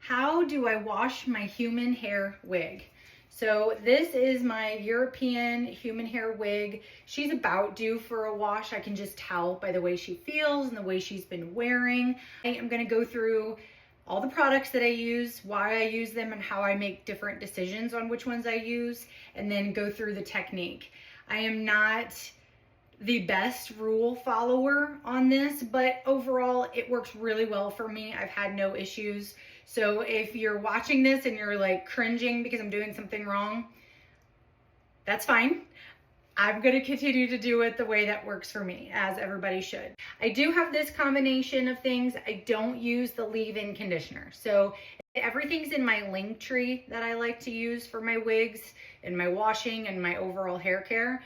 How do I wash my human hair wig? So this is my European human hair wig. She's about due for a wash. I can just tell by the way she feels and the way she's been wearing. I am gonna go through all the products that I use, why I use them, and how I make different decisions on which ones I use, and then go through the technique. I am not the best rule follower on this, but overall it works really well for me. I've had no issues. So if you're watching this and you're like cringing because I'm doing something wrong, that's fine. I'm going to continue to do it the way that works for me, as everybody should. I do have this combination of things. I don't use the leave-in conditioner. So everything's in my link tree that I like to use for my wigs and my washing and my overall hair care.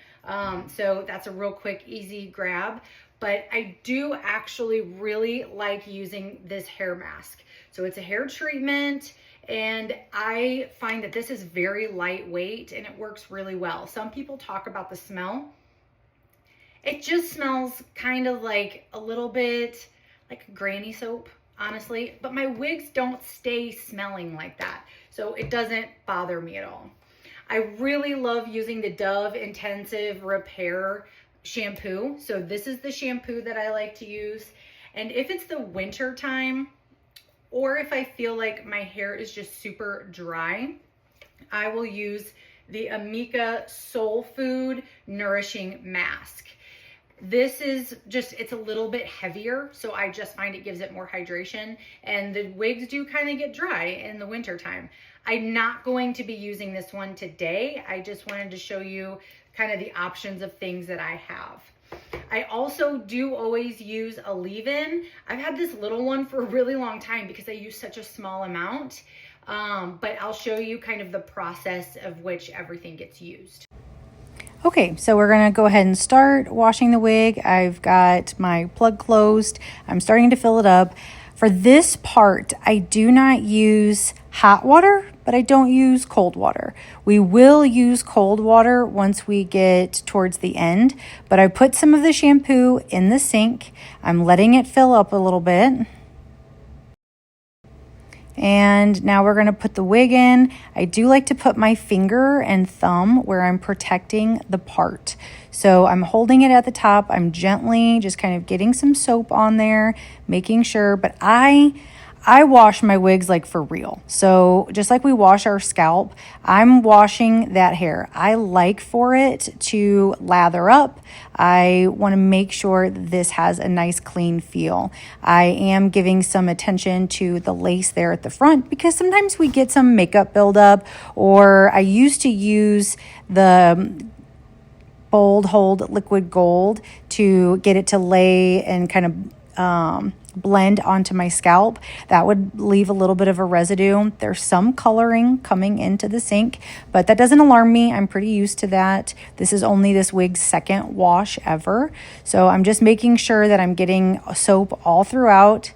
So that's a real quick, easy grab. But I do actually really like using this hair mask. So it's a hair treatment, and I find that this is very lightweight and it works really well. Some people talk about the smell. It just smells kind of like a little bit like granny soap, honestly, but my wigs don't stay smelling like that. So it doesn't bother me at all. I really love using the Dove Intensive Repair shampoo. So this is the shampoo that I like to use. And if it's the winter time, or if I feel like my hair is just super dry, I will use the Amika Soul Food Nourishing Mask. This is just, it's a little bit heavier, so I just find it gives it more hydration, and the wigs do kind of get dry in the winter time. I'm not going to be using this one today. I just wanted to show you kind of the options of things that I have. I also do always use a leave-in. I've had this little one for a really long time because I use such a small amount, but I'll show you kind of the process of which everything gets used. Okay, so we're gonna go ahead and start washing the wig. I've got my plug closed. I'm starting to fill it up. For this part, I do not use hot water, but I don't use cold water. We will use cold water once we get towards the end, but I put some of the shampoo in the sink. I'm letting it fill up a little bit. And now we're going to put the wig in. I do like to put my finger and thumb where I'm protecting the part. So I'm holding it at the top. I'm gently just kind of getting some soap on there, making sure, but I wash my wigs like for real. So just like we wash our scalp, I'm washing that hair. I like for it to lather up. I want to make sure that this has a nice clean feel. I am giving some attention to the lace there at the front because sometimes we get some makeup buildup, or I used to use the Bold Hold Liquid Gold to get it to lay and kind of blend onto my scalp. That would leave a little bit of a residue. There's some coloring coming into the sink, but that doesn't alarm me. I'm pretty used to that. This is only this wig's second wash ever. So I'm just making sure that I'm getting soap all throughout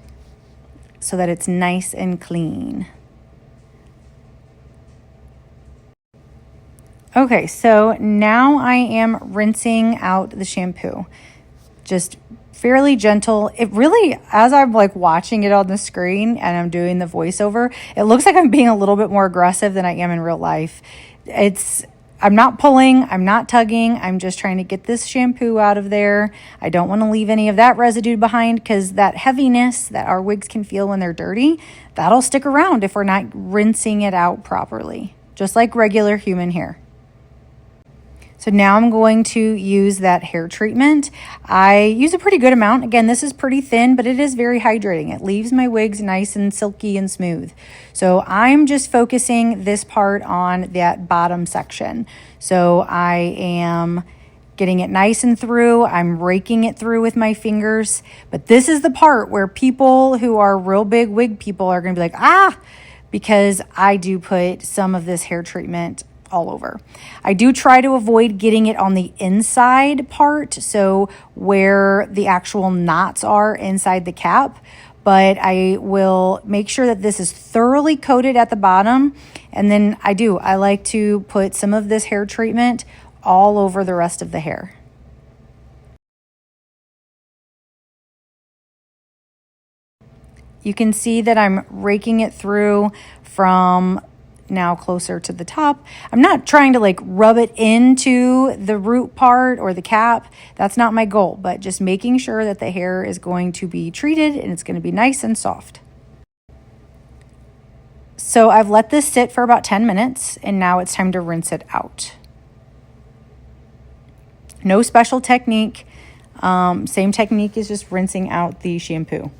so that it's nice and clean. Okay, so now I am rinsing out the shampoo. Just fairly gentle. It really, as I'm like watching it on the screen and I'm doing the voiceover, it looks like I'm being a little bit more aggressive than I am in real life. I'm not pulling, I'm not tugging, I'm just trying to get this shampoo out of there. I don't want to leave any of that residue behind because that heaviness that our wigs can feel when they're dirty, that'll stick around if we're not rinsing it out properly, just like regular human hair. So now I'm going to use that hair treatment. I use a pretty good amount. Again, this is pretty thin, but it is very hydrating. It leaves my wigs nice and silky and smooth. So I'm just focusing this part on that bottom section. So I am getting it nice and through. I'm raking it through with my fingers. But this is the part where people who are real big wig people are going to be like, because I do put some of this hair treatment all over. I do try to avoid getting it on the inside part, so where the actual knots are inside the cap, but I will make sure that this is thoroughly coated at the bottom. And then I like to put some of this hair treatment all over the rest of the hair. You can see that I'm raking it through from now closer to the top. I'm not trying to like rub it into the root part or the cap. That's not my goal, but just making sure that the hair is going to be treated and it's going to be nice and soft. So I've let this sit for about 10 minutes and now it's time to rinse it out. No special technique. Same technique as just rinsing out the shampoo.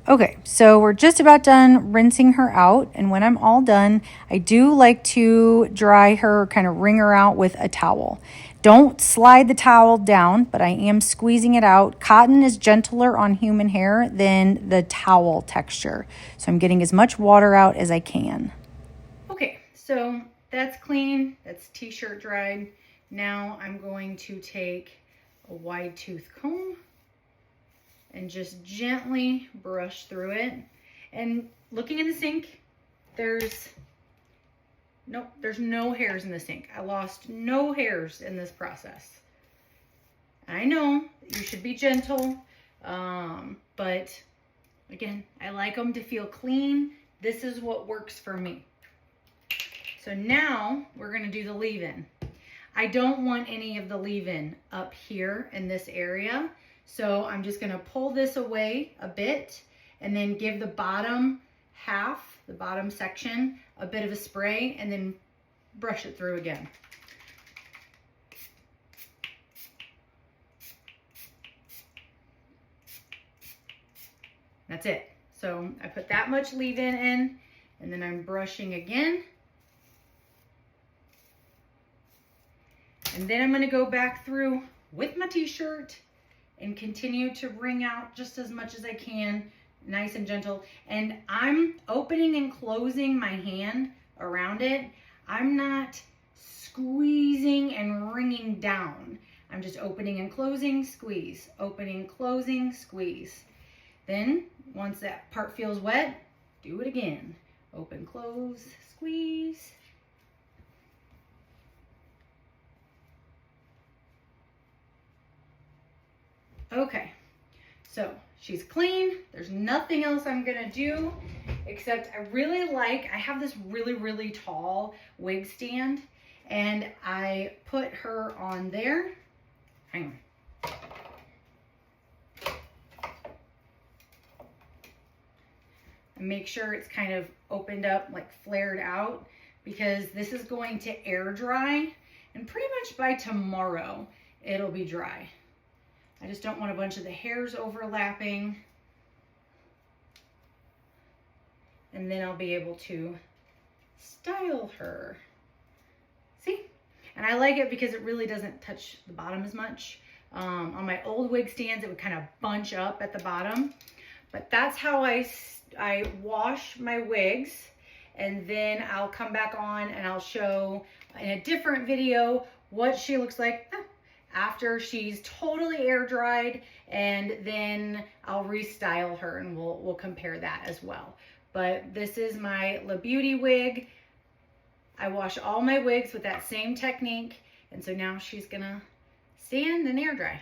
Okay, so we're just about done rinsing her out. And when I'm all done, I do like to dry her, kind of wring her out with a towel. Don't slide the towel down, but I am squeezing it out. Cotton is gentler on human hair than the towel texture. So I'm getting as much water out as I can. Okay, so that's clean. That's t-shirt dried. Now I'm going to take a wide tooth comb and just gently brush through it. And looking in the sink, there's no hairs in the sink. I lost no hairs in this process. I know you should be gentle, but again, I like them to feel clean. This is what works for me. So now we're gonna do the leave-in. I don't want any of the leave-in up here in this area. So I'm just gonna pull this away a bit and then give the bottom half, the bottom section, a bit of a spray and then brush it through again. That's it. So I put that much leave-in in and then I'm brushing again. And then I'm gonna go back through with my t-shirt and continue to wring out just as much as I can, nice and gentle. And I'm opening and closing my hand around it. I'm not squeezing and wringing down. I'm just opening and closing, squeeze, opening, closing, squeeze. Then once that part feels wet, do it again. Open, close, squeeze. Okay, so she's clean. There's nothing else I'm gonna do except I have this really tall wig stand and I put her on there. Hang on. And make sure it's kind of opened up, like flared out, because this is going to air dry and pretty much by tomorrow it'll be dry. I just don't want a bunch of the hairs overlapping. And then I'll be able to style her. See? And I like it because it really doesn't touch the bottom as much. On my old wig stands, it would kind of bunch up at the bottom. But that's how I wash my wigs. And then I'll come back on and I'll show in a different video what she looks like after she's totally air dried, and then I'll restyle her and we'll compare that as well. But this is my La Beauty wig. I wash all my wigs with that same technique, and so now she's gonna stand and air dry.